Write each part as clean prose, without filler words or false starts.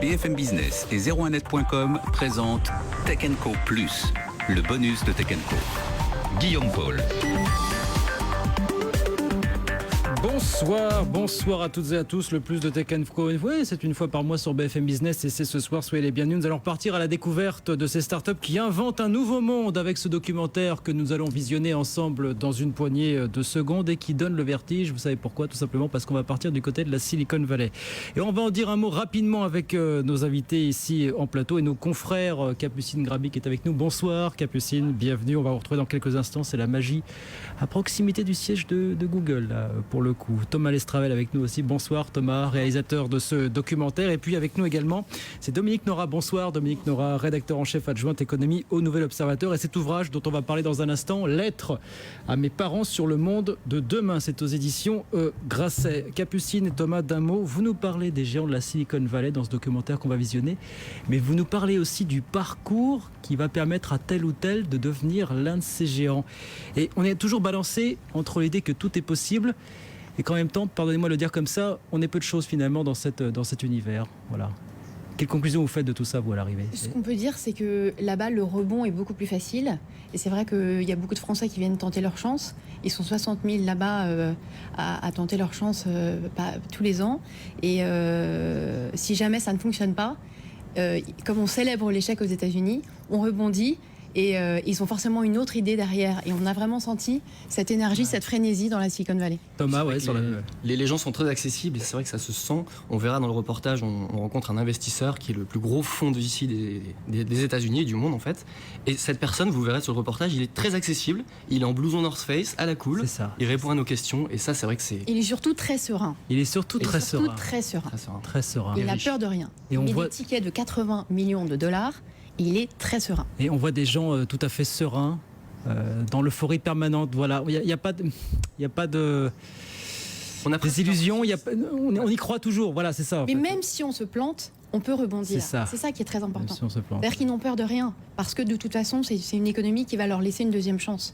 BFM Business et 01net.com présentent Tech & Co+, le bonus de Tech & Co. Guillaume Paul. Bonsoir à toutes et à tous, le plus de Tech & Co. Oui, c'est une fois par mois sur BFM Business et c'est ce soir, soyez les bienvenus. Nous allons partir à la découverte de ces startups qui inventent un nouveau monde avec ce documentaire que nous allons visionner ensemble dans une poignée de secondes et qui donne le vertige. Vous savez pourquoi? Tout simplement parce qu'on va partir du côté de la Silicon Valley. Et on va en dire un mot rapidement avec nos invités ici en plateau et nos confrères. Capucine Grabi qui est avec nous. Bonsoir Capucine, bienvenue. On va vous retrouver dans quelques instants. C'est la magie à proximité du siège de Google, là, pour le coup. Thomas Lestravel avec nous aussi. Bonsoir Thomas, réalisateur de ce documentaire. Et puis avec nous également, c'est Dominique Nora. Bonsoir Dominique Nora, rédacteur en chef adjointe économie au Nouvel Observateur. Et cet ouvrage dont on va parler dans un instant, Lettres à mes parents sur le monde de demain. C'est aux éditions Grasset. Capucine et Thomas, d'un mot, vous nous parlez des géants de la Silicon Valley dans ce documentaire qu'on va visionner. Mais vous nous parlez aussi du parcours qui va permettre à tel ou tel de devenir l'un de ces géants. Et on est toujours balancé entre l'idée que tout est possible et qu'en même temps, pardonnez-moi de le dire comme ça, on est peu de choses finalement dans cet univers. Voilà. Quelle conclusion vous faites de tout ça, vous, à l'arrivée? Ce qu'on peut dire, c'est que là-bas, le rebond est beaucoup plus facile. Et c'est vrai qu'il y a beaucoup de Français qui viennent tenter leur chance. Ils sont 60 000 là-bas à tenter leur chance tous les ans. Et si jamais ça ne fonctionne pas, comme on célèbre l'échec aux États-Unis, on rebondit. Et ils ont forcément une autre idée derrière. Et on a vraiment senti cette énergie, cette frénésie dans la Silicon Valley. Thomas, ouais, les gens sont très accessibles et c'est vrai que ça se sent. On verra dans le reportage, on rencontre un investisseur qui est le plus gros fonds de VC des États-Unis et du monde en fait. Et cette personne, vous verrez sur le reportage, il est très accessible. Il est en blouson North Face, à la cool. C'est ça. Il répond à nos questions et ça, c'est vrai que c'est. Il est surtout très serein. Très serein. Très serein. Il n'a peur de rien. Il met des tickets de 80 millions de dollars. Il est très serein. Et on voit des gens tout à fait sereins, dans l'euphorie permanente. Voilà, il n'y a pas de des illusions. On y croit toujours. Voilà, c'est ça. Mais même si on se plante, on peut rebondir. C'est ça qui est très important. Si C'est-à-dire qu'ils n'ont peur de rien, parce que de toute façon, c'est une économie qui va leur laisser une deuxième chance.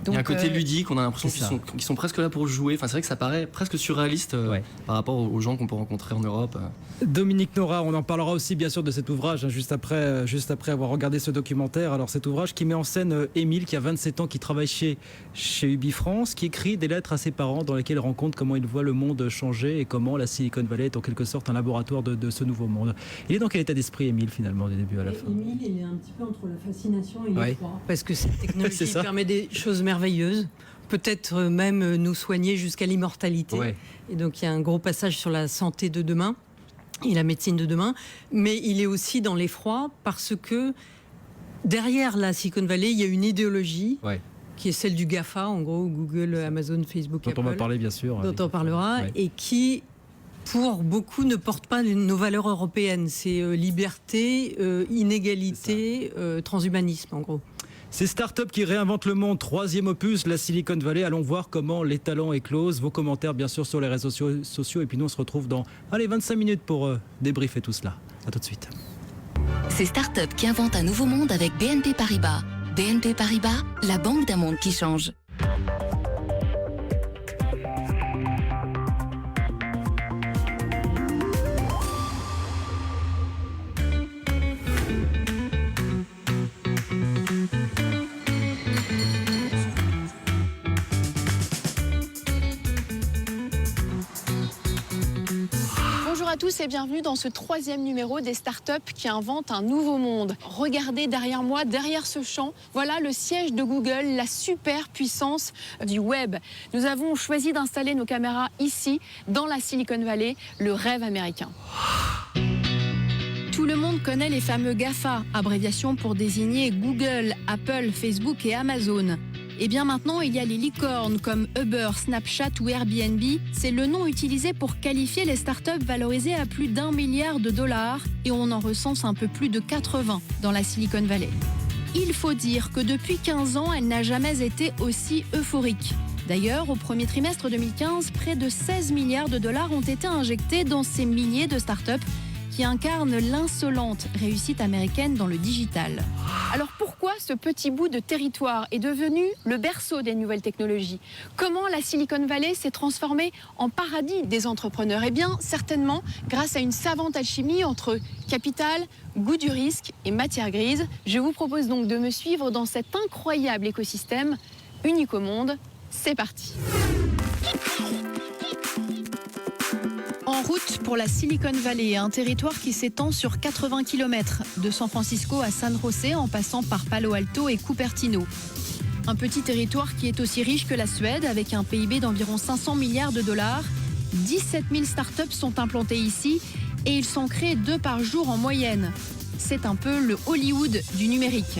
Donc, il y a un côté ludique, on a l'impression qu'ils sont presque là pour jouer. Enfin, c'est vrai que ça paraît presque surréaliste par rapport aux gens qu'on peut rencontrer en Europe. Dominique Nora, on en parlera aussi bien sûr de cet ouvrage juste après avoir regardé ce documentaire. Alors cet ouvrage qui met en scène Émile qui a 27 ans, qui travaille chez Ubi France, qui écrit des lettres à ses parents dans lesquelles il raconte comment il voit le monde changer et comment la Silicon Valley est en quelque sorte un laboratoire de ce nouveau monde. Il est dans quel état d'esprit Émile finalement du début à la fin? Émile, il est un petit peu entre la fascination et l'effroi. Parce que cette technologie permet des choses merveilleuses, peut-être même nous soigner jusqu'à l'immortalité. Et donc il y a un gros passage sur la santé de demain et la médecine de demain, mais il est aussi dans l'effroi parce que derrière la Silicon Valley, il y a une idéologie qui est celle du GAFA, en gros, Google, Amazon, Facebook, dont Apple. On va parler bien sûr. Dont on parlera, et qui, pour beaucoup, ne porte pas nos valeurs européennes. C'est liberté, inégalité, transhumanisme, en gros. Ces startups qui réinventent le monde, troisième opus, la Silicon Valley. Allons voir comment les talents éclosent. Vos commentaires, bien sûr, sur les réseaux sociaux. Et puis nous, on se retrouve dans 25 minutes pour débriefer tout cela. À tout de suite. Ces startups qui inventent un nouveau monde avec BNP Paribas. BNP Paribas, la banque d'un monde qui change. Bonjour à tous et bienvenue dans ce troisième numéro des startups qui inventent un nouveau monde. Regardez derrière moi, derrière ce champ, voilà le siège de Google, la super puissance du web. Nous avons choisi d'installer nos caméras ici, dans la Silicon Valley, le rêve américain. Tout le monde connaît les fameux GAFA, abréviation pour désigner Google, Apple, Facebook et Amazon. Et bien maintenant, il y a les licornes comme Uber, Snapchat ou Airbnb. C'est le nom utilisé pour qualifier les startups valorisées à plus d'1 milliard de dollars et on en recense un peu plus de 80 dans la Silicon Valley. Il faut dire que depuis 15 ans, elle n'a jamais été aussi euphorique. D'ailleurs, au premier trimestre 2015, près de 16 milliards de dollars ont été injectés dans ces milliers de startups qui incarne l'insolente réussite américaine dans le digital. Alors pourquoi ce petit bout de territoire est devenu le berceau des nouvelles technologies? Comment la Silicon Valley s'est transformée en paradis des entrepreneurs? Eh bien, certainement grâce à une savante alchimie entre capital, goût du risque et matière grise. Je vous propose donc de me suivre dans cet incroyable écosystème unique au monde. C'est parti! En route pour la Silicon Valley, un territoire qui s'étend sur 80 km, de San Francisco à San José en passant par Palo Alto et Cupertino. Un petit territoire qui est aussi riche que la Suède, avec un PIB d'environ 500 milliards de dollars. 17 000 startups sont implantées ici et ils sont créés 2 par jour en moyenne. C'est un peu le Hollywood du numérique.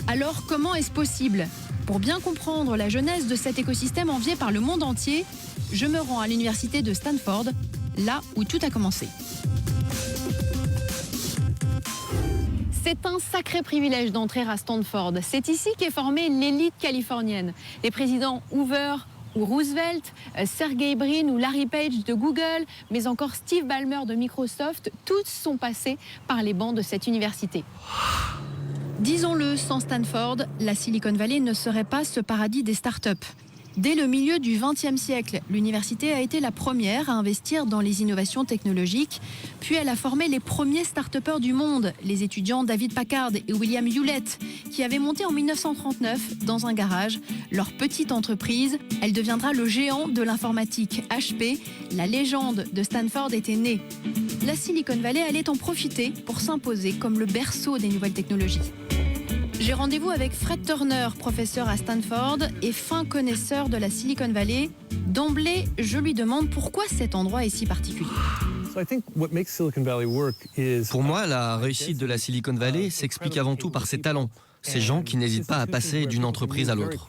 Alors comment est-ce possible? Pour bien comprendre la genèse de cet écosystème envié par le monde entier, je me rends à l'université de Stanford, là où tout a commencé. C'est un sacré privilège d'entrer à Stanford. C'est ici qu'est formée l'élite californienne. Les présidents Hoover ou Roosevelt, Sergey Brin ou Larry Page de Google, mais encore Steve Ballmer de Microsoft, tous sont passés par les bancs de cette université. Disons-le, sans Stanford, la Silicon Valley ne serait pas ce paradis des startups. Dès le milieu du XXe siècle, l'université a été la première à investir dans les innovations technologiques, puis elle a formé les premiers start-upers du monde, les étudiants David Packard et William Hewlett, qui avaient monté en 1939 dans un garage leur petite entreprise. Elle deviendra le géant de l'informatique, HP. La légende de Stanford était née. La Silicon Valley allait en profiter pour s'imposer comme le berceau des nouvelles technologies. J'ai rendez-vous avec Fred Turner, professeur à Stanford et fin connaisseur de la Silicon Valley. D'emblée, je lui demande pourquoi cet endroit est si particulier. Pour moi, la réussite de la Silicon Valley s'explique avant tout par ses talents. Ces gens qui n'hésitent pas à passer d'une entreprise à l'autre.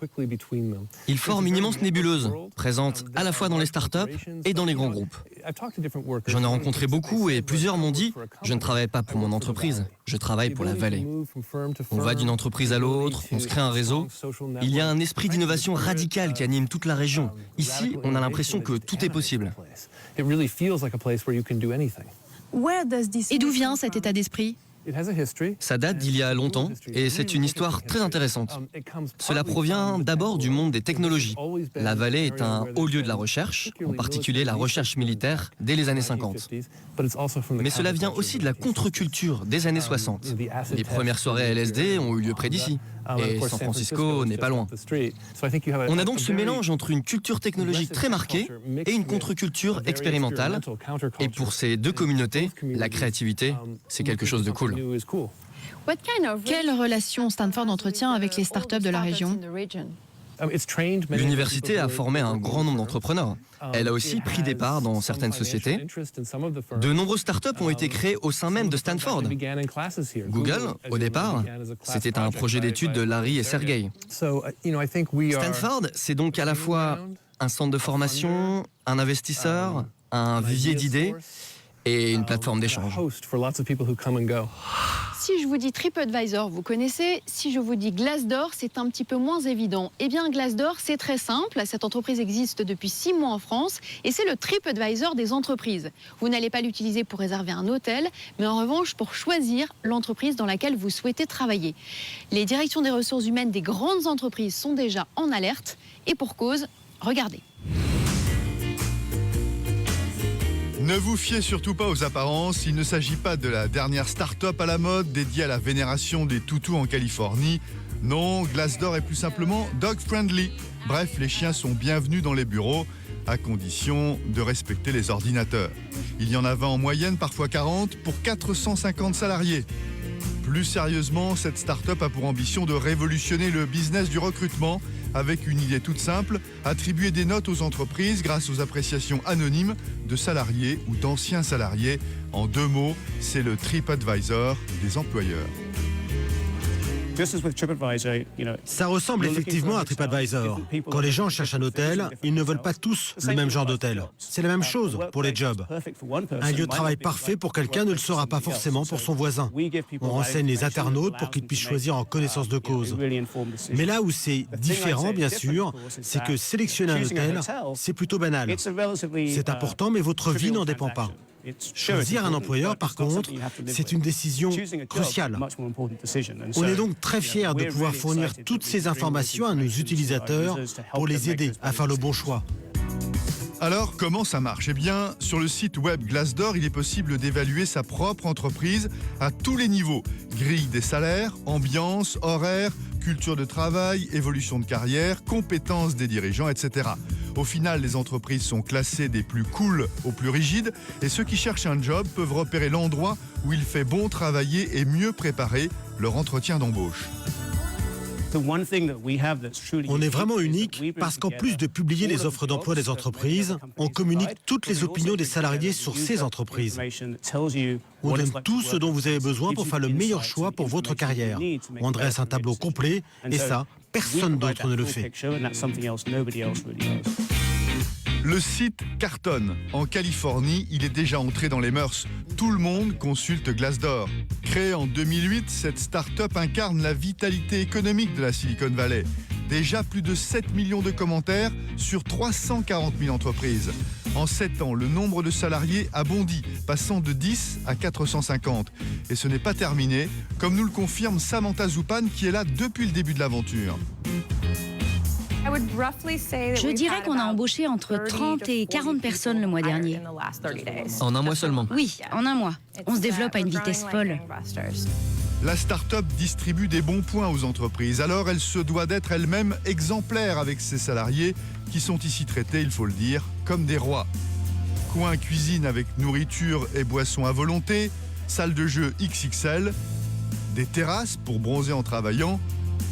Ils forment une immense nébuleuse, présente à la fois dans les startups et dans les grands groupes. J'en ai rencontré beaucoup et plusieurs m'ont dit « Je ne travaille pas pour mon entreprise, je travaille pour la vallée ». On va d'une entreprise à l'autre, on se crée un réseau. Il y a un esprit d'innovation radical qui anime toute la région. Ici, on a l'impression que tout est possible. Et d'où vient cet état d'esprit ? Ça date d'il y a longtemps et c'est une histoire très intéressante. Cela provient d'abord du monde des technologies. La vallée est un haut lieu de la recherche, en particulier la recherche militaire dès les années 50. Mais cela vient aussi de la contre-culture des années 60. Les premières soirées LSD ont eu lieu près d'ici. Et San Francisco n'est pas loin. On a donc ce mélange entre une culture technologique très marquée et une contre-culture expérimentale. Et pour ces deux communautés, la créativité, c'est quelque chose de cool. Quelle relation Stanford entretient avec les startups de la région ? L'université a formé un grand nombre d'entrepreneurs. Elle a aussi pris des parts dans certaines sociétés. De nombreuses startups ont été créées au sein même de Stanford. Google, au départ, c'était un projet d'études de Larry et Sergey. Stanford, c'est donc à la fois un centre de formation, un investisseur, un vivier d'idées et une plateforme d'échange. Si je vous dis TripAdvisor, vous connaissez. Si je vous dis Glassdoor, c'est un petit peu moins évident. Eh bien, Glassdoor, c'est très simple. Cette entreprise existe depuis 6 mois en France et c'est le TripAdvisor des entreprises. Vous n'allez pas l'utiliser pour réserver un hôtel, mais en revanche pour choisir l'entreprise dans laquelle vous souhaitez travailler. Les directions des ressources humaines des grandes entreprises sont déjà en alerte et pour cause, regardez. Ne vous fiez surtout pas aux apparences, il ne s'agit pas de la dernière start-up à la mode dédiée à la vénération des toutous en Californie. Non, Glassdoor est plus simplement dog-friendly. Bref, les chiens sont bienvenus dans les bureaux, à condition de respecter les ordinateurs. Il y en a 20 en moyenne, parfois 40, pour 450 salariés. Plus sérieusement, cette start-up a pour ambition de révolutionner le business du recrutement avec une idée toute simple, attribuer des notes aux entreprises grâce aux appréciations anonymes de salariés ou d'anciens salariés. En 2 mots, c'est le TripAdvisor des employeurs. Ça ressemble effectivement à TripAdvisor. Quand les gens cherchent un hôtel, ils ne veulent pas tous le même genre d'hôtel. C'est la même chose pour les jobs. Un lieu de travail parfait pour quelqu'un ne le sera pas forcément pour son voisin. On renseigne les internautes pour qu'ils puissent choisir en connaissance de cause. Mais là où c'est différent, bien sûr, c'est que sélectionner un hôtel, c'est plutôt banal. C'est important, mais votre vie n'en dépend pas. Choisir un employeur, par contre, c'est une décision cruciale. On est donc très fiers de pouvoir fournir toutes ces informations à nos utilisateurs pour les aider à faire le bon choix. Alors, comment ça marche? Eh bien, sur le site web Glassdoor, il est possible d'évaluer sa propre entreprise à tous les niveaux. Grille des salaires, ambiance, horaire, culture de travail, évolution de carrière, compétences des dirigeants, etc. Au final, les entreprises sont classées des plus cool aux plus rigides et ceux qui cherchent un job peuvent repérer l'endroit où il fait bon travailler et mieux préparer leur entretien d'embauche. On est vraiment unique parce qu'en plus de publier les offres d'emploi des entreprises, on communique toutes les opinions des salariés sur ces entreprises. On donne tout ce dont vous avez besoin pour faire le meilleur choix pour votre carrière. On dresse un tableau complet et ça, personne d'autre ne le fait. Le site cartonne. En Californie, il est déjà entré dans les mœurs. Tout le monde consulte Glassdoor. Créée en 2008, cette start-up incarne la vitalité économique de la Silicon Valley. Déjà plus de 7 millions de commentaires sur 340 000 entreprises. En 7 ans, le nombre de salariés a bondi, passant de 10 à 450. Et ce n'est pas terminé, comme nous le confirme Samantha Zupan, qui est là depuis le début de l'aventure. Je dirais qu'on a embauché entre 30 et 40 personnes le mois dernier. En un mois seulement? Oui, en un mois. On se développe à une vitesse folle. La start-up distribue des bons points aux entreprises, alors elle se doit d'être elle-même exemplaire avec ses salariés qui sont ici traités, il faut le dire, comme des rois. Coin cuisine avec nourriture et boissons à volonté, salle de jeu XXL, des terrasses pour bronzer en travaillant,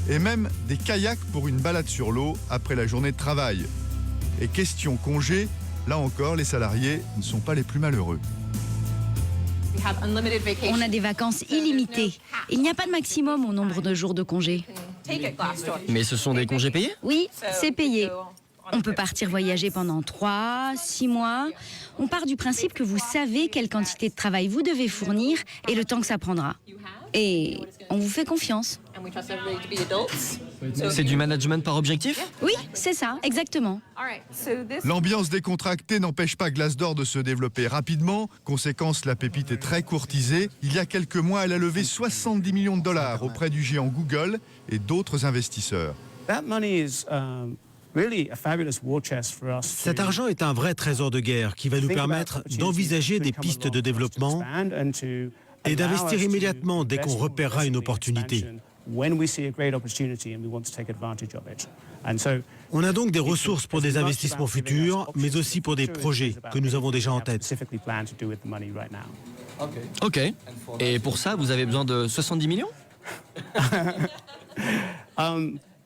et même des kayaks pour une balade sur l'eau après la journée de travail. Et question congé, là encore, les salariés ne sont pas les plus malheureux. On a des vacances illimitées. Il n'y a pas de maximum au nombre de jours de congés. Mais ce sont des congés payés? Oui, c'est payé. On peut partir voyager pendant 3, 6 mois. On part du principe que vous savez quelle quantité de travail vous devez fournir et le temps que ça prendra. Et on vous fait confiance. C'est du management par objectif? Oui, c'est ça, exactement. L'ambiance décontractée n'empêche pas Glassdoor de se développer rapidement. Conséquence, la pépite est très courtisée. Il y a quelques mois, elle a levé 70 millions de dollars auprès du géant Google et d'autres investisseurs. Cet argent est un vrai trésor de guerre qui va nous permettre d'envisager des pistes de développement et d'investir immédiatement dès qu'on repérera une opportunité. On a donc des ressources pour des investissements futurs, mais aussi pour des projets que nous avons déjà en tête. Ok. Et pour ça, vous avez besoin de 70 millions?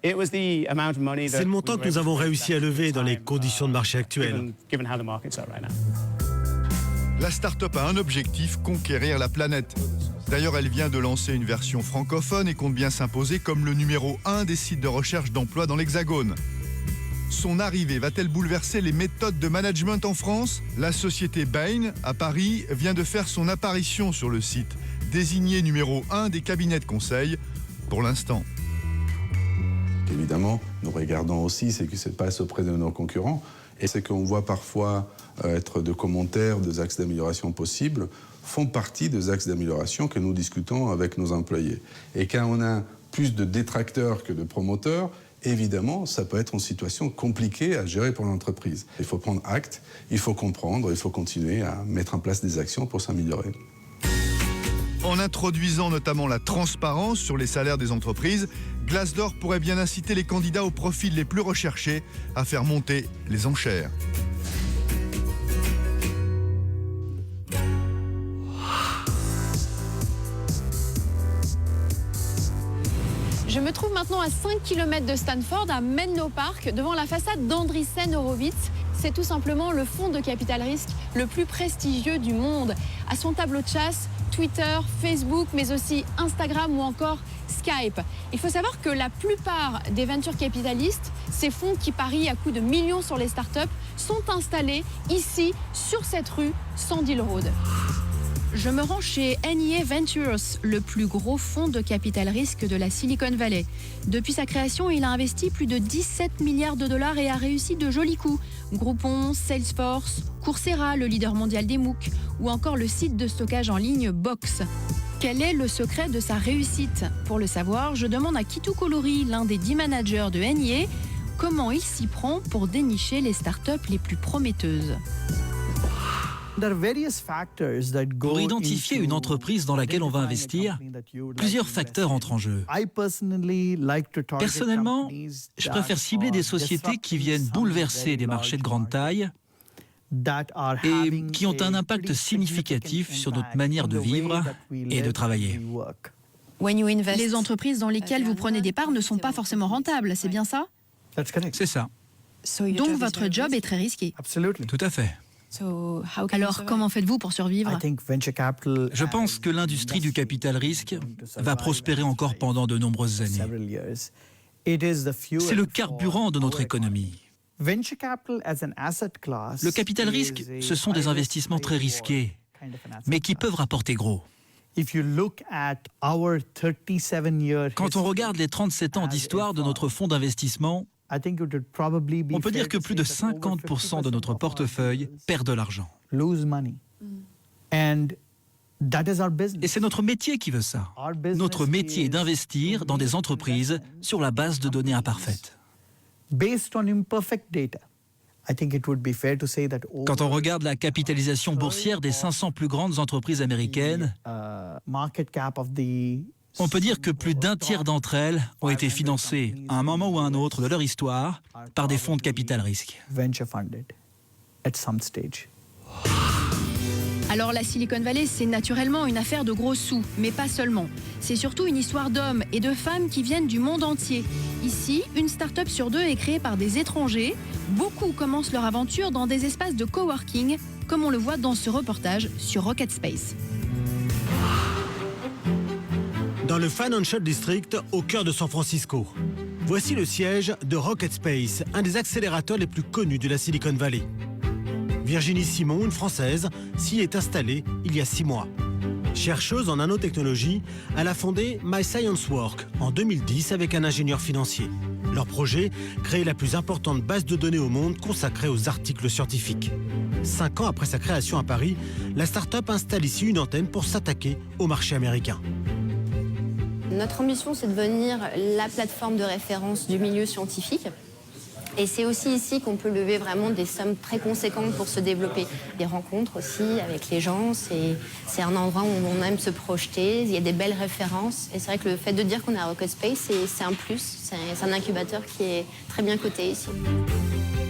C'est le montant que nous avons réussi à lever dans les conditions de marché actuelles. La start-up a un objectif, conquérir la planète. D'ailleurs, elle vient de lancer une version francophone et compte bien s'imposer comme le numéro 1 des sites de recherche d'emploi dans l'Hexagone. Son arrivée va-t-elle bouleverser les méthodes de management en France? La société Bain, à Paris, vient de faire son apparition sur le site, désignée numéro 1 des cabinets de conseil pour l'instant. Évidemment, nous regardons aussi ce qui se passe auprès de nos concurrents et ce qu'on voit parfois être de commentaires, des axes d'amélioration possibles, font partie des axes d'amélioration que nous discutons avec nos employés. Et quand on a plus de détracteurs que de promoteurs, évidemment, ça peut être une situation compliquée à gérer pour l'entreprise. Il faut prendre acte, il faut comprendre, il faut continuer à mettre en place des actions pour s'améliorer. En introduisant notamment la transparence sur les salaires des entreprises, Glassdoor pourrait bien inciter les candidats aux profils les plus recherchés à faire monter les enchères. Je me trouve maintenant à 5 km de Stanford, à Menlo Park, devant la façade d'Andreessen Horowitz. C'est tout simplement le fonds de capital risque le plus prestigieux du monde. À son tableau de chasse, Twitter, Facebook, mais aussi Instagram ou encore Skype. Il faut savoir que la plupart des venture capitalistes, ces fonds qui parient à coups de millions sur les startups, sont installés ici, sur cette rue, Sandhill Road. Je me rends chez NEA Ventures, le plus gros fonds de capital risque de la Silicon Valley. Depuis sa création, il a investi plus de 17 milliards de dollars et a réussi de jolis coups. Groupon, Salesforce, Coursera, le leader mondial des MOOC, ou encore le site de stockage en ligne Box. Quel est le secret de sa réussite? Pour le savoir, je demande à Kitu Kolori, l'un des 10 managers de NEA, comment il s'y prend pour dénicher les startups les plus prometteuses. Pour identifier une entreprise dans laquelle on va investir, plusieurs facteurs entrent en jeu. Personnellement, je préfère cibler des sociétés qui viennent bouleverser des marchés de grande taille et qui ont un impact significatif sur notre manière de vivre et de travailler. Les entreprises dans lesquelles vous prenez des parts ne sont pas forcément rentables, c'est bien ça? C'est ça. Donc votre job est très risqué. Tout à fait. Alors comment faites-vous pour survivre? Je pense que l'industrie du capital risque va prospérer encore pendant de nombreuses années. C'est le carburant de notre économie. Le capital risque, ce sont des investissements très risqués, mais qui peuvent rapporter gros. Quand on regarde les 37 ans d'histoire de notre fonds d'investissement, on peut dire que plus de 50% de notre portefeuille perd de l'argent. Et c'est notre métier qui veut ça. Notre métier est d'investir dans des entreprises sur la base de données imparfaites. Quand on regarde la capitalisation boursière des 500 plus grandes entreprises américaines, on peut dire que plus d'un tiers d'entre elles ont été financées à un moment ou à un autre de leur histoire par des fonds de capital risque. Alors la Silicon Valley, c'est naturellement une affaire de gros sous, mais pas seulement. C'est surtout une histoire d'hommes et de femmes qui viennent du monde entier. Ici, une start-up sur deux est créée par des étrangers. Beaucoup commencent leur aventure dans des espaces de coworking, comme on le voit dans ce reportage sur Rocket Space. Dans le Financial District, au cœur de San Francisco. Voici le siège de Rocket Space, un des accélérateurs les plus connus de la Silicon Valley. Virginie Simon, une Française, s'y est installée il y a 6 mois. Chercheuse en nanotechnologie, elle a fondé My Science Work en 2010 avec un ingénieur financier. Leur projet, créer la plus importante base de données au monde consacrée aux articles scientifiques. 5 ans après sa création à Paris, la start-up installe ici une antenne pour s'attaquer au marché américain. Notre ambition, c'est de devenir la plateforme de référence du milieu scientifique. Et c'est aussi ici qu'on peut lever vraiment des sommes très conséquentes pour se développer. Des rencontres aussi avec les gens, c'est un endroit où on aime se projeter, il y a des belles références. Et c'est vrai que le fait de dire qu'on est à Rocket Space, c'est un plus, c'est un incubateur qui est très bien coté ici.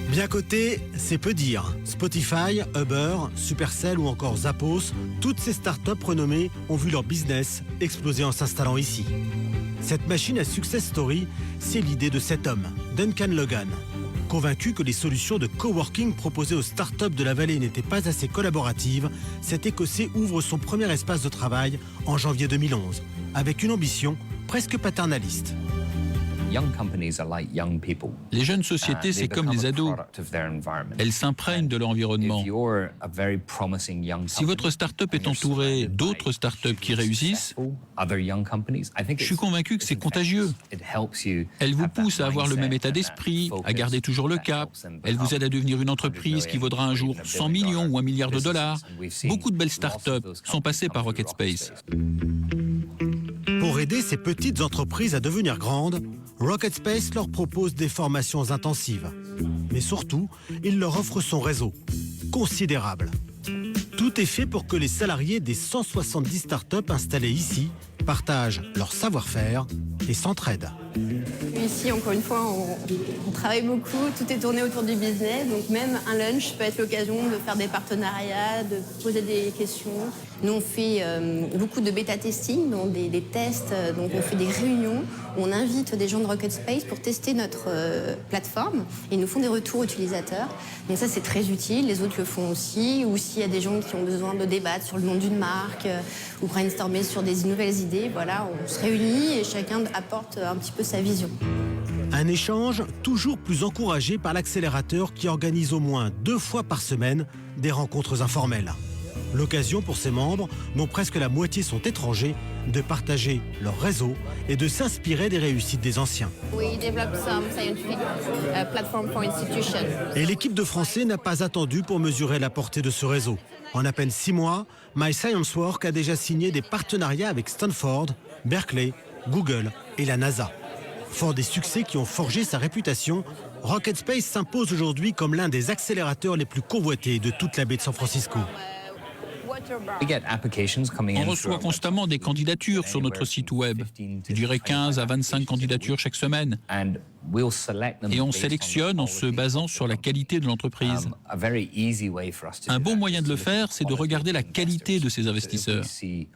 Bien coté, c'est peu dire. Spotify, Uber, Supercell ou encore Zappos, toutes ces startups renommées ont vu leur business exploser en s'installant ici. Cette machine à success story, c'est l'idée de cet homme, Duncan Logan. Convaincu que les solutions de coworking proposées aux startups de la vallée n'étaient pas assez collaboratives, cet Écossais ouvre son premier espace de travail en janvier 2011, avec une ambition presque paternaliste. Les jeunes sociétés, c'est comme les ados. Elles s'imprègnent de l'environnement. Si votre start-up est entourée d'autres start-up qui réussissent, je suis convaincu que c'est contagieux. Elles vous poussent à avoir le même état d'esprit, à garder toujours le cap. Elles vous aident à devenir une entreprise qui vaudra un jour 100 millions ou $1 milliard. Beaucoup de belles start-up sont passées par Rocket Space. Pour aider ces petites entreprises à devenir grandes, Rocket Space leur propose des formations intensives. Mais surtout, il leur offre son réseau, considérable. Tout est fait pour que les salariés des 170 startups installées ici partagent leur savoir-faire et s'entraident. Ici, encore une fois, on travaille beaucoup, tout est tourné autour du business, donc même un lunch peut être l'occasion de faire des partenariats, de poser des questions. Nous, on fait beaucoup de bêta-testing, donc des tests, donc on fait des réunions où on invite des gens de Rocket Space pour tester notre plateforme et ils nous font des retours utilisateurs. Donc ça, c'est très utile, les autres le font aussi, ou s'il y a des gens qui ont besoin de débattre sur le nom d'une marque ou brainstormer sur des nouvelles idées, voilà, on se réunit et chacun apporte un petit peu sa vision. Un échange toujours plus encouragé par l'accélérateur qui organise au moins 2 fois par semaine des rencontres informelles. L'occasion pour ses membres, dont presque la moitié sont étrangers, de partager leur réseau et de s'inspirer des réussites des anciens. Et l'équipe de Français n'a pas attendu pour mesurer la portée de ce réseau. En à peine 6 mois, My Science Work a déjà signé des partenariats avec Stanford, Berkeley, Google et la NASA. Fort des succès qui ont forgé sa réputation, Rocket Space s'impose aujourd'hui comme l'un des accélérateurs les plus convoités de toute la baie de San Francisco. On reçoit constamment des candidatures sur notre site web. Je dirais 15 à 25 candidatures chaque semaine. Et on sélectionne en se basant sur la qualité de l'entreprise. Un bon moyen de le faire, c'est de regarder la qualité de ces investisseurs. Si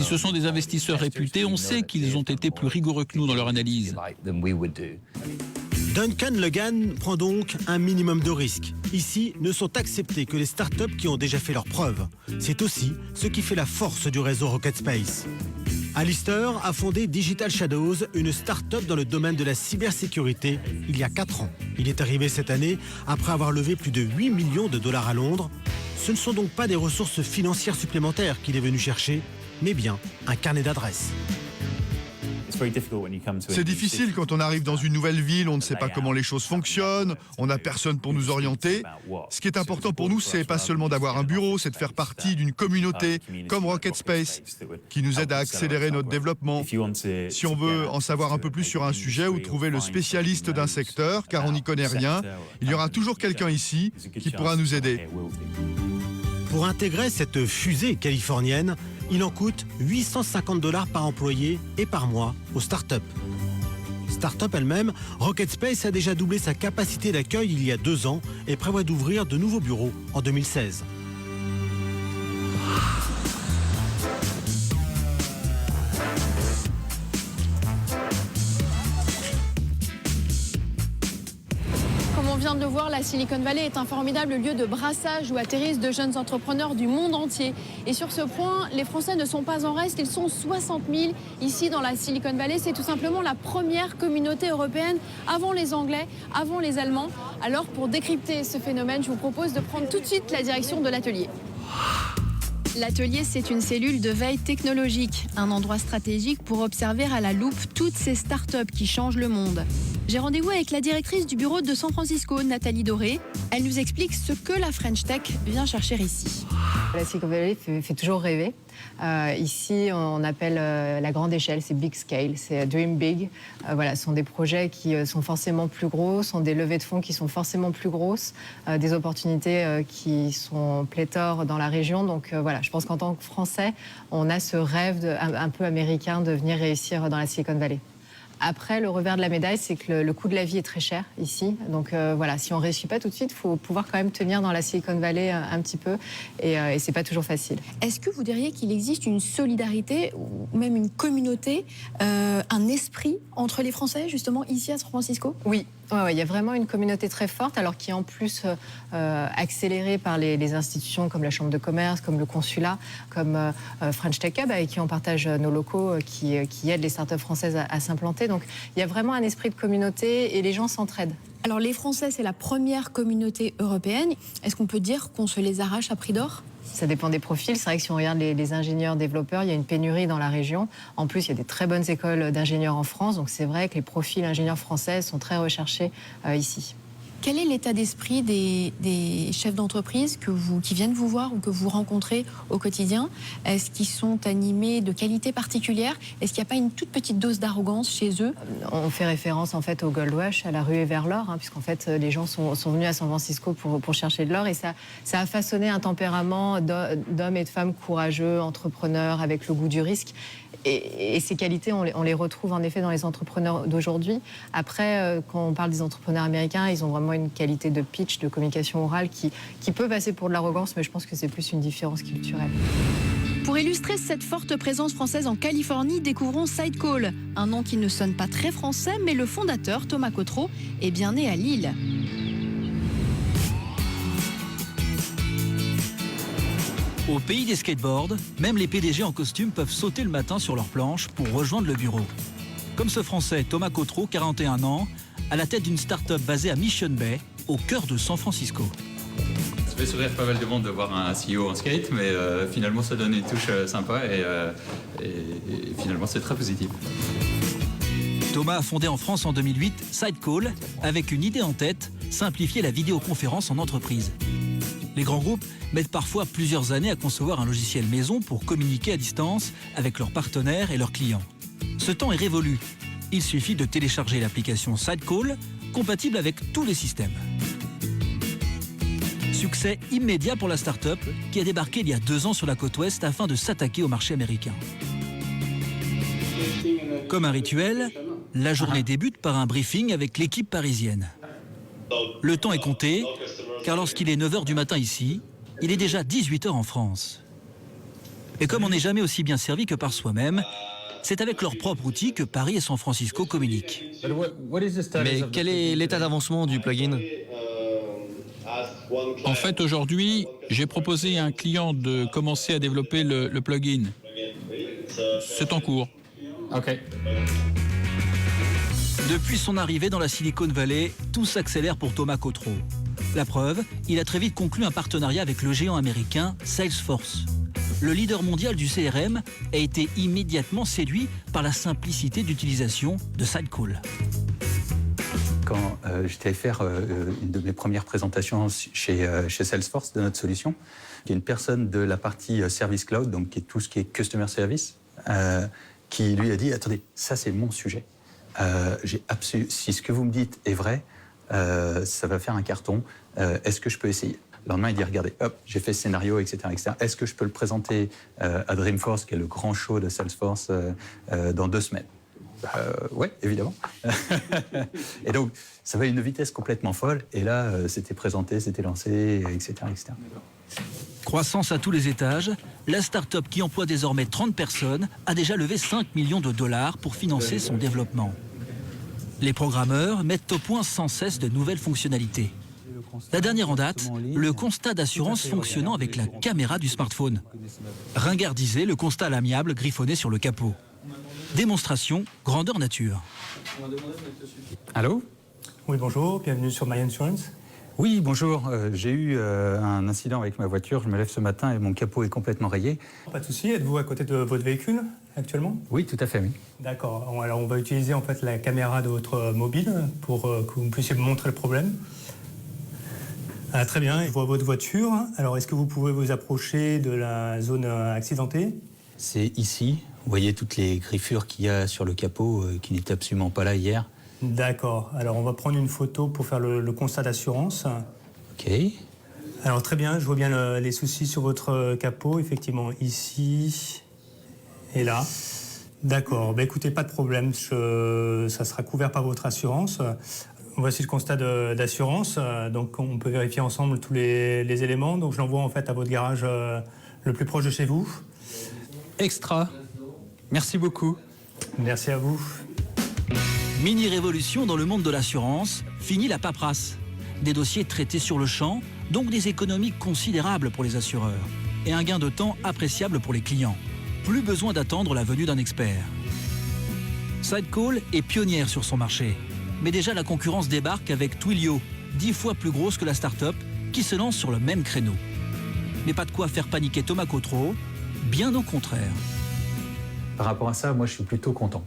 ce sont des investisseurs réputés, on sait qu'ils ont été plus rigoureux que nous dans leur analyse. Duncan Legan prend donc un minimum de risques. Ici, ne sont acceptés que les startups qui ont déjà fait leurs preuves. C'est aussi ce qui fait la force du réseau Rocket Space. Alistair a fondé Digital Shadows, une start-up dans le domaine de la cybersécurité, il y a 4 ans. Il est arrivé cette année après avoir levé plus de 8 millions de dollars à Londres. Ce ne sont donc pas des ressources financières supplémentaires qu'il est venu chercher, mais bien un carnet d'adresses. C'est difficile quand on arrive dans une nouvelle ville, on ne sait pas comment les choses fonctionnent, on n'a personne pour nous orienter. Ce qui est important pour nous, c'est pas seulement d'avoir un bureau, c'est de faire partie d'une communauté comme Rocket Space qui nous aide à accélérer notre développement. Si on veut en savoir un peu plus sur un sujet ou trouver le spécialiste d'un secteur, car on n'y connaît rien, il y aura toujours quelqu'un ici qui pourra nous aider. Pour intégrer cette fusée californienne, il en coûte 850 $ par employé et par mois aux startups. Startup elle-même, Rocket Space a déjà doublé sa capacité d'accueil il y a 2 ans et prévoit d'ouvrir de nouveaux bureaux en 2016. De le voir, la Silicon Valley est un formidable lieu de brassage où atterrissent de jeunes entrepreneurs du monde entier. Et sur ce point, les Français ne sont pas en reste, ils sont 60 000 ici dans la Silicon Valley. C'est tout simplement la première communauté européenne avant les Anglais, avant les Allemands. Alors pour décrypter ce phénomène, je vous propose de prendre tout de suite la direction de l'atelier. L'atelier, c'est une cellule de veille technologique, un endroit stratégique pour observer à la loupe toutes ces startups qui changent le monde. J'ai rendez-vous avec la directrice du bureau de San Francisco, Nathalie Doré. Elle nous explique ce que la French Tech vient chercher ici. La Silicon Valley fait toujours rêver. Ici, on appelle la grande échelle, c'est big scale, c'est dream big. Voilà, ce sont des projets qui sont forcément plus gros, sont des levées de fonds qui sont forcément plus grosses, des opportunités qui sont pléthores dans la région. Donc voilà, je pense qu'en tant que Français, on a ce rêve un peu américain de venir réussir dans la Silicon Valley. Après, le revers de la médaille, c'est que le coût de la vie est très cher ici. Donc voilà, si on ne réussit pas tout de suite, il faut pouvoir quand même tenir dans la Silicon Valley un petit peu. Et ce n'est pas toujours facile. Est-ce que vous diriez qu'il existe une solidarité ou même une communauté, un esprit entre les Français, justement, ici à San Francisco? Oui. Ouais, il y a vraiment une communauté très forte, alors qui est en plus accélérée par les institutions comme la Chambre de commerce, comme le consulat, comme French Tech Hub, avec qui on partage nos locaux, qui aident les startups françaises à s'implanter. Donc il y a vraiment un esprit de communauté et les gens s'entraident. Alors les Français, c'est la première communauté européenne. Est-ce qu'on peut dire qu'on se les arrache à prix d'or ? Ça dépend des profils. C'est vrai que si on regarde les ingénieurs développeurs, il y a une pénurie dans la région. En plus, il y a des très bonnes écoles d'ingénieurs en France. Donc c'est vrai que les profils ingénieurs français sont très recherchés ici. Quel est l'état d'esprit des chefs d'entreprise qui viennent vous voir ou que vous rencontrez au quotidien? Est-ce qu'ils sont animés de qualités particulières? Est-ce qu'il n'y a pas une toute petite dose d'arrogance chez eux? On fait référence en fait au Gold Rush, à la ruée vers l'or, puisqu'en fait les gens sont venus à San Francisco pour chercher de l'or, et ça a façonné un tempérament d'hommes et de femmes courageux, entrepreneurs, avec le goût du risque. Et ces qualités, on les retrouve en effet dans les entrepreneurs d'aujourd'hui. Après, quand on parle des entrepreneurs américains, ils ont vraiment une qualité de pitch, de communication orale qui peut passer pour de l'arrogance, mais je pense que c'est plus une différence culturelle. Pour illustrer cette forte présence française en Californie, découvrons Sidecall, un nom qui ne sonne pas très français, mais le fondateur, Thomas Cotreau, est bien né à Lille. Au pays des skateboards, même les PDG en costume peuvent sauter le matin sur leur planche pour rejoindre le bureau. Comme ce Français, Thomas Cotreau, 41 ans, à la tête d'une start-up basée à Mission Bay, au cœur de San Francisco. fait sourire pas mal de monde de voir un CEO en skate, mais finalement ça donne une touche sympa et finalement c'est très positif. Thomas a fondé en France en 2008 Sidecall avec une idée en tête, simplifier la vidéoconférence en entreprise. Les grands groupes mettent parfois plusieurs années à concevoir un logiciel maison pour communiquer à distance avec leurs partenaires et leurs clients. Ce temps est révolu. Il suffit de télécharger l'application Sidecall, compatible avec tous les systèmes. Succès immédiat pour la start-up qui a débarqué il y a 2 ans sur la côte ouest afin de s'attaquer au marché américain. Comme un rituel, la journée débute par un briefing avec l'équipe parisienne. Le temps est compté, car lorsqu'il est 9h du matin ici, il est déjà 18h en France. Et comme on n'est jamais aussi bien servi que par soi-même, c'est avec leur propre outil que Paris et San Francisco communiquent. Mais quel est l'état d'avancement du plugin ? En fait, aujourd'hui, j'ai proposé à un client de commencer à développer le plugin. C'est en cours. OK. Depuis son arrivée dans la Silicon Valley, tout s'accélère pour Thomas Cotreau. La preuve, il a très vite conclu un partenariat avec le géant américain Salesforce. Le leader mondial du CRM a été immédiatement séduit par la simplicité d'utilisation de Sidecall. Quand j'étais allé faire une de mes premières présentations chez Salesforce de notre solution, il y a une personne de la partie Service Cloud, donc qui est tout ce qui est Customer Service, qui lui a dit « Attendez, ça c'est mon sujet. Si ce que vous me dites est vrai, ça va faire un carton. Est-ce que je peux essayer ?» Le lendemain, il dit « Regardez, hop, j'ai fait ce scénario, etc. etc. Est-ce que je peux le présenter à Dreamforce, qui est le grand show de Salesforce, dans 2 semaines ?» Oui, évidemment. Et donc, ça va à une vitesse complètement folle. Et là, c'était présenté, c'était lancé, etc. etc. Croissance à tous les étages, la start-up qui emploie désormais 30 personnes a déjà levé 5 millions de dollars pour financer son développement. Les programmeurs mettent au point sans cesse de nouvelles fonctionnalités. La dernière en date, le constat d'assurance fonctionnant avec la caméra du smartphone. Ringardisé, le constat à l'amiable griffonné sur le capot. Démonstration, grandeur nature. Allô ? Oui, bonjour, bienvenue sur My Insurance. Oui, bonjour. J'ai eu un incident avec ma voiture. Je me lève ce matin et mon capot est complètement rayé. Pas de souci. Êtes-vous à côté de votre véhicule actuellement ? Oui, tout à fait, oui. D'accord. Alors, on va utiliser en fait la caméra de votre mobile pour que vous puissiez me montrer le problème. Ah, très bien. Je vois votre voiture. Alors, est-ce que vous pouvez vous approcher de la zone accidentée ? C'est ici. Vous voyez toutes les griffures qu'il y a sur le capot qui n'étaient absolument pas là hier. D'accord. Alors, on va prendre une photo pour faire le constat d'assurance. OK. Alors, très bien. Je vois bien les soucis sur votre capot. Effectivement, ici et là. D'accord. Ben, écoutez, pas de problème. Ça sera couvert par votre assurance. Voici le constat d'assurance. Donc, on peut vérifier ensemble tous les éléments. Donc, je l'envoie en fait à votre garage le plus proche de chez vous. Extra. Merci beaucoup. Merci à vous. Mini-révolution dans le monde de l'assurance, fini la paperasse. Des dossiers traités sur le champ, donc des économies considérables pour les assureurs. Et un gain de temps appréciable pour les clients. Plus besoin d'attendre la venue d'un expert. Sidecall est pionnière sur son marché. Mais déjà la concurrence débarque avec Twilio, 10 fois plus grosse que la start-up, qui se lance sur le même créneau. Mais pas de quoi faire paniquer Thomas Cotreau, bien au contraire. Par rapport à ça, moi je suis plutôt content.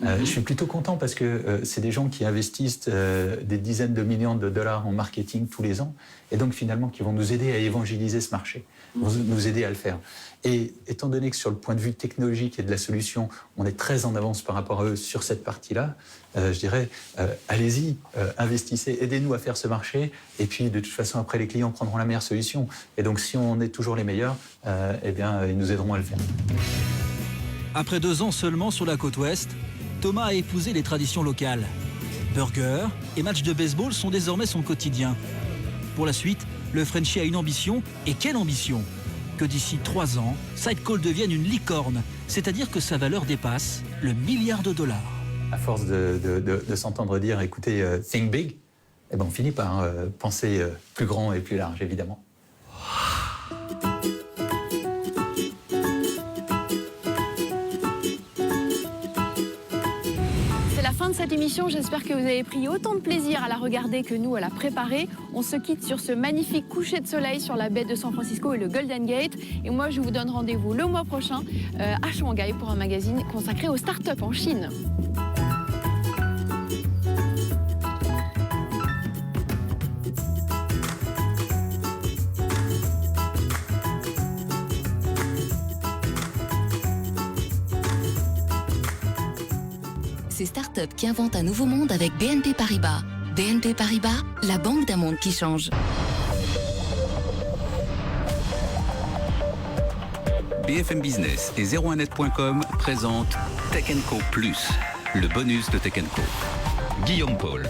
Je suis plutôt content parce que c'est des gens qui investissent des dizaines de millions de dollars en marketing tous les ans et donc finalement qui vont nous aider à évangéliser ce marché, vont nous aider à le faire. Et étant donné que sur le point de vue technologique et de la solution, on est très en avance par rapport à eux sur cette partie-là, je dirais, allez-y, investissez, aidez-nous à faire ce marché et puis de toute façon après les clients prendront la meilleure solution. Et donc si on est toujours les meilleurs, eh bien ils nous aideront à le faire. Après 2 ans seulement sur la côte ouest, Thomas a épousé les traditions locales. Burgers et matchs de baseball sont désormais son quotidien. Pour la suite, le Frenchie a une ambition, et quelle ambition ? Que d'ici 3 ans, Sidecall devienne une licorne, c'est-à-dire que sa valeur dépasse le $1 milliard. À force de s'entendre dire, écoutez, think big, eh ben on finit par penser plus grand et plus large, évidemment. fin de cette émission. J'espère que vous avez pris autant de plaisir à la regarder que nous à la préparer. On se quitte sur ce magnifique coucher de soleil sur la baie de San Francisco et le Golden Gate. Et moi, je vous donne rendez-vous le mois prochain à Shanghai pour un magazine consacré aux startups en Chine. C'est Startup qui invente un nouveau monde avec BNP Paribas. BNP Paribas, la banque d'un monde qui change. BFM Business et 01net.com présentent Tech & Co+, le bonus de Tech & Co. Guillaume Paul.